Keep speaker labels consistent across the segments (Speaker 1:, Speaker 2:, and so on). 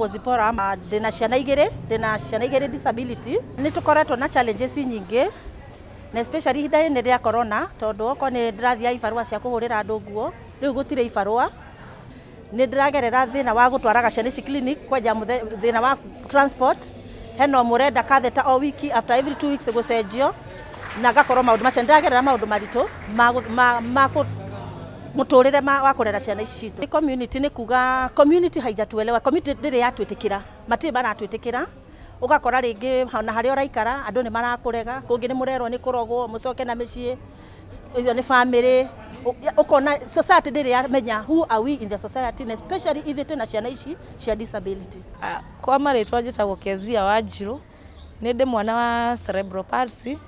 Speaker 1: Zipora ndina ciana igiri disability ni tukoretwo na challenges nyingi na especially hinda-ini ria corona tondu oko ni ndirathia ibarua cia kuhurira andu nguo riu gutire ibarua ni ndiragerera thina wa gutwaraga ciana ici clinic kwanja thina wa transport heno murenda katheta o wiki after every 2 weeks gucenjio na gakorwo maundu macio ndiragerera maundu maritu ma muturire wa kurera ciana ici citu. Community ni kuga community haijatuelewa, community ndiri yatwitikira matiri baratwitikira ugakora ringi na hari oraikara andu ni marakurega kungi ni murerwo ni kurogwo mucoke na micii icio ni family ukona society ndiri yamenya who are we in the society and especially ithe na ciana ici cia disability.
Speaker 2: Kwa maritwa njitagwo Kezia Wanjiru ni ndi mwana wa cerebral palsy.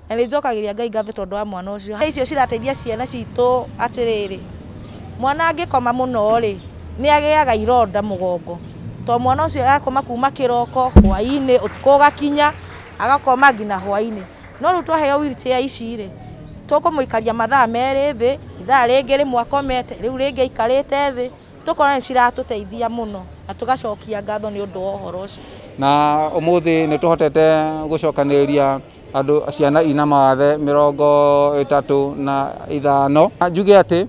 Speaker 2: Nilijokagiria Ngai ngathe tondu wa mwana ucio. Icio cirateithia ciana citu atiriri. Mwana angikoma muno ri ni agiaga ironda mugongo. To mwana ucio akoma kuma kiroko hwaini utuko gakinya agakoma ngina hwaini. No ru twaheo wheelchair ici ri tukumuikaria mathaa meri thi ithaa ringi rimwe akomete riu ringi aikarite thi tukona ni ciratuteithia muno na tugacokia ngatho ni undu wa uhoro ucio.
Speaker 3: Na umuthi ni tuhotete gucokaniria andu ciana ina mawathe 35 njuge ati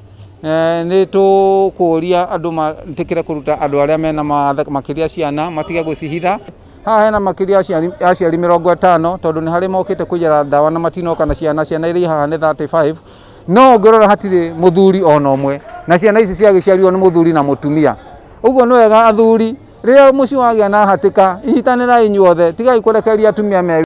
Speaker 3: ni tukuria andu matikire kuruta andu aria mena mawathe makiria ciana matige gucihitha. Haha hena makiria aciari 50 tondu ni hari mokite kujera dawa na matinoka na ciana iri haha ni 35 no ngirora hatiri muthuri ona umwe na ciana ici ciagiciarirwo ni muthuri na mutumia. Uguo ni wega athuri ria muci wagia na hatika ihitanirai inyuothe tigai kurekeria atumia